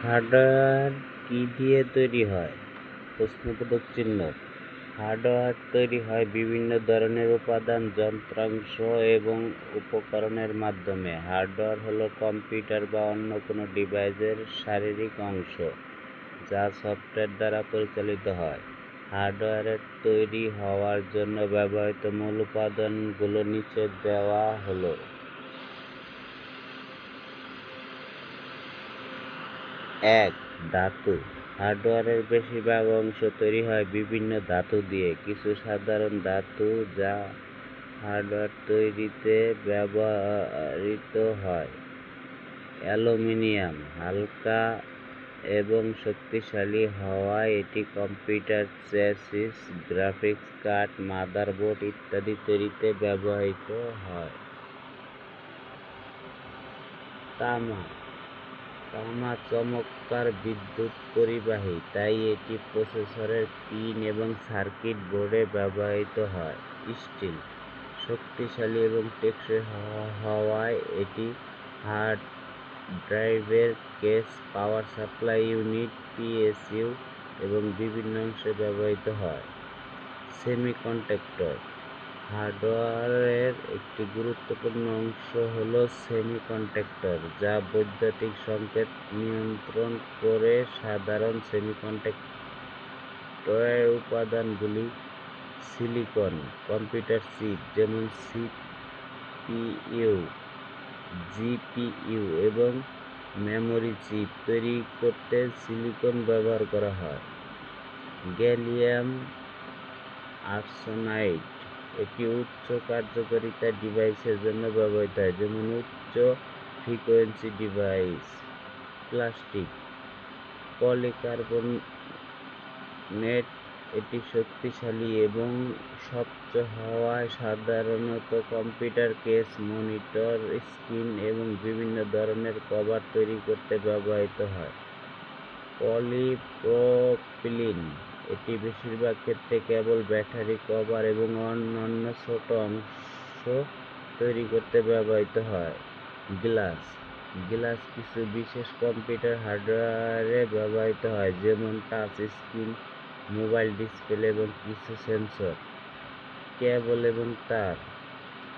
Hardware কি দিয়ে তৈরি হয়? প্রশ্নবোধক চিহ্ন। হার্ডওয়্যার তৈরি হয় বিভিন্ন ধরনের উপাদান, যন্ত্রাংশ এবং উপকরণের মাধ্যমে। হার্ডওয়্যার হলো কম্পিউটার বা অন্য কোনো ডিভাইসের শারীরিক অংশ, যা সফটওয়্যার দ্বারা পরিচালিত হয়। হার্ডওয়্যারের তৈরি হওয়ার জন্য ব্যবহৃত মূল উপাদানগুলো নিচে দেওয়া হলো। ১. ধাতু। হার্ডওয়্যারের বেশিরভাগ অংশ তৈরি হয় বিভিন্ন ধাতু দিয়ে। কিছু সাধারণ ধাতু যা হার্ডওয়্যার তৈরিতে ব্যবহৃত হয়: অ্যালুমিনিয়াম হালকা এবং শক্তিশালী হওয়ায় এটি computer chassis, graphics card, motherboard ইত্যাদি তৈরিতে ব্যবহৃত হয়। তামা তামা চমৎকার বিদ্যুৎ পরিবাহী, তাই এটি প্রসেসরের পিন এবং সার্কিট বোর্ডে ব্যবহৃত হয়। স্টিল শক্তিশালী এবং টেকসই হওয়ায় এটি হার্ড ড্রাইভের case, power supply unit, PSU এবং বিভিন্ন অংশে ব্যবহৃত হয়। সেমিকন্ডাক্টর হার্ডওয়্যারের একটি গুরুত্বপূর্ণ অংশ হল সেমিকন্ডাক্টর, যা বৈদ্যুতিক সংকেত নিয়ন্ত্রণ করে। সাধারণ সেমিকন্ডাক্টরের উপাদানগুলি সিলিকন। কম্পিউটার চিপ যেমন সিপিইউ, জিপিইউ এবং মেমরি চিপ তৈরি করতে সিলিকন ব্যবহার করা হয়। গ্যালিয়াম আর্সেনাইড এটি উচ্চ কার্যকারিতা ডিভাইসের জন্য ব্যবহৃত হয়, যেমন উচ্চ ফ্রিকোয়েন্সি ডিভাইস। প্লাস্টিক পলিকার্বনেট এটি শক্তিশালী এবং স্বচ্ছ হওয়ায় সাধারণত কম্পিউটার কেস, মনিটর, স্ক্রিন এবং বিভিন্ন ধরনের কভার তৈরি করতে ব্যবহৃত হয়। পলিপ্রোপিলিন এটি বেশিরভাগ ক্ষেত্রে কেবল ব্যাটারি, কভার এবং অন্যান্য ছোট অংশ তৈরি করতে ব্যবহৃত হয়। গ্লাস কিছু বিশেষ কম্পিউটার হার্ডওয়্যারে ব্যবহৃত হয়, যেমন টাচ স্ক্রিন, মোবাইল ডিসপ্লে এবং কিছু সেন্সর। কেবল এবং তার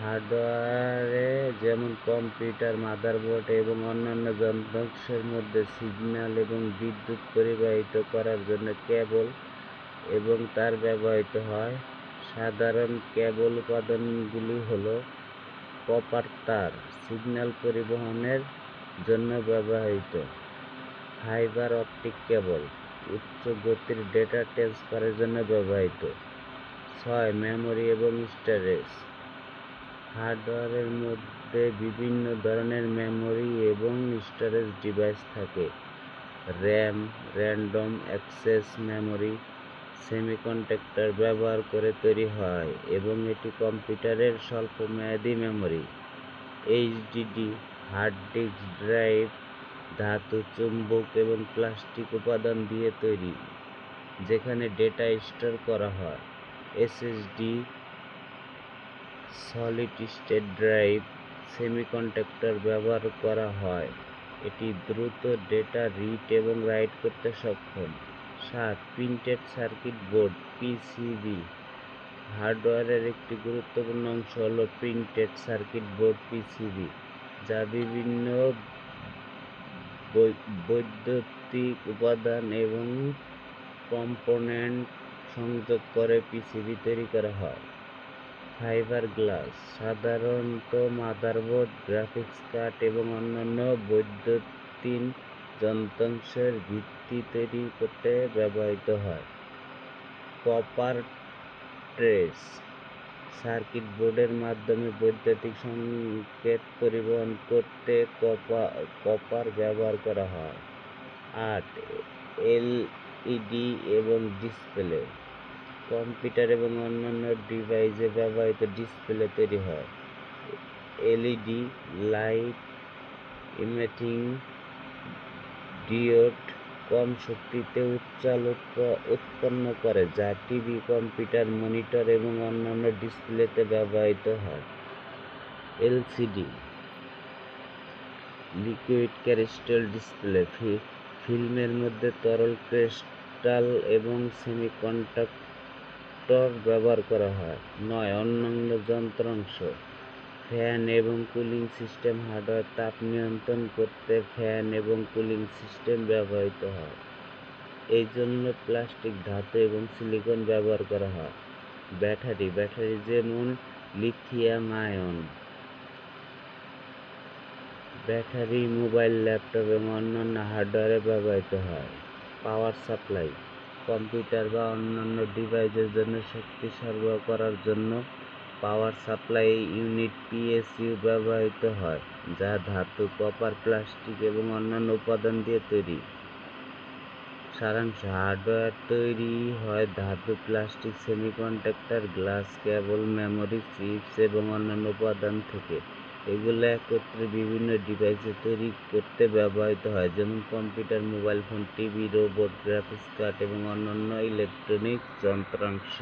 হার্ডওয়্যারে যেমন কম্পিউটার, মাদারবোর্ড এবং অন্যান্য যন্ত্রাংশের মধ্যে সিগন্যাল এবং বিদ্যুৎ পরিবাহিত করার জন্য কেবল এবং তার ব্যবহৃত হয়। সাধারণ কেবল উপাদানগুলি হল কপার তার, সিগন্যাল পরিবহনের জন্য ব্যবহৃত। ফাইবার অপটিক কেবল, উচ্চ গতির ডেটা ট্রান্সফারের জন্য ব্যবহৃত। ৬. মেমরি এবং স্টোরেজ হার্ডওয়্যারের মধ্যে বিভিন্ন ধরনের মেমরি এবং স্টোরেজ ডিভাইস থাকে। RAM, random access memory, semiconductor ব্যবহার করে তৈরি হয় এবং এটি কম্পিউটারের স্বল্পমেয়াদী memory. HDD hard disk drive ধাতু, চুম্বক এবং প্লাস্টিক উপাদান দিয়ে তৈরি, যেখানে ডেটা স্টোর করা হয়। SSD solid state drive semiconductor ব্যবহার করা হয়, এটি দ্রুত ডেটা রিড এবং রাইট করতে সক্ষম। ৭. প্রিন্টেড সার্কিট বোর্ড পিসিবি হার্ডওয়্যারের একটি গুরুত্বপূর্ণ অংশ হল প্রিন্টেড সার্কিট বোর্ড পিসিবি, যা বিভিন্ন বৈদ্যুতিক উপাদান এবং কম্পোনেন্ট সংযোগ করে পিসিবি তৈরি করা হয়। ফাইবার গ্লাস সাধারণত মাদারবোর্ড, গ্রাফিক্স কার্ড এবং অন্যান্য বৈদ্যুতিন যন্ত্রাংশের ভিত্তি তৈরি করতে ব্যবহৃত হয়। কপার ট্রেস সার্কিট বোর্ডের মাধ্যমে বৈদ্যুতিক সংকেত পরিবহন করতে কপার ব্যবহার করা হয়। ৮. এলইডি এবং ডিসপ্লে কম্পিউটার এবং অন্যান্য ডিভাইসে ব্যবহৃত ডিসপ্লে তৈরি হয়। এলইডি লাইট ইমিটিং ডিওড কম শক্তিতে উচ্চ আলো উৎপন্ন করে, যা টিভি, কম্পিউটার, মনিটর এবং অন্যান্য ডিসপ্লেতে ব্যবহৃত হয়। এলসিডি লিকুইড ক্রিস্টাল ডিসপ্লে ফিল্মের মধ্যে তরল ক্রিস্টাল এবং সেমিকন্ডাক্টর ব্যবহার করা হয়। 9. অন্যান্য যন্ত্রাংশ, ফ্যান এবং কুলিং সিস্টেম হার্ডওয়্যার তাপ নিয়ন্ত্রণ করতে ফ্যান এবং কুলিং সিস্টেম ব্যবহৃত হয়। এই জন্য প্লাস্টিক, ধাতু এবং সিলিকন ব্যবহার করা হয়। ব্যাটারি যেমন lithium ion battery mobile, laptop এবং অন্যান্য হার্ডওয়্যারে ব্যবহৃত হয়। পাওয়ার সাপ্লাই, কম্পিউটার বা অন্যান্য ডিভাইসের জন্য শক্তি সরবরাহ করার জন্য পাওয়ার সাপ্লাই ইউনিট পিএসইউ ব্যবহৃত হয়, যা ধাতু, কপার, প্লাস্টিক এবং অন্যান্য উপাদান দিয়ে তৈরি। সারাংশ: হার্ডওয়্যার তৈরি হয় ধাতু, প্লাস্টিক, সেমিকন্ডাক্টর, গ্লাস, কেবল, মেমরি, চিপস এবং অন্যান্য উপাদান থেকে। এগুলো একত্রে বিভিন্ন ডিভাইসে তৈরি করতে ব্যবহৃত হয়, যেমন computer, mobile phone, TV, robot, graphics card এবং অন্যান্য ইলেকট্রনিক্স যন্ত্রাংশ।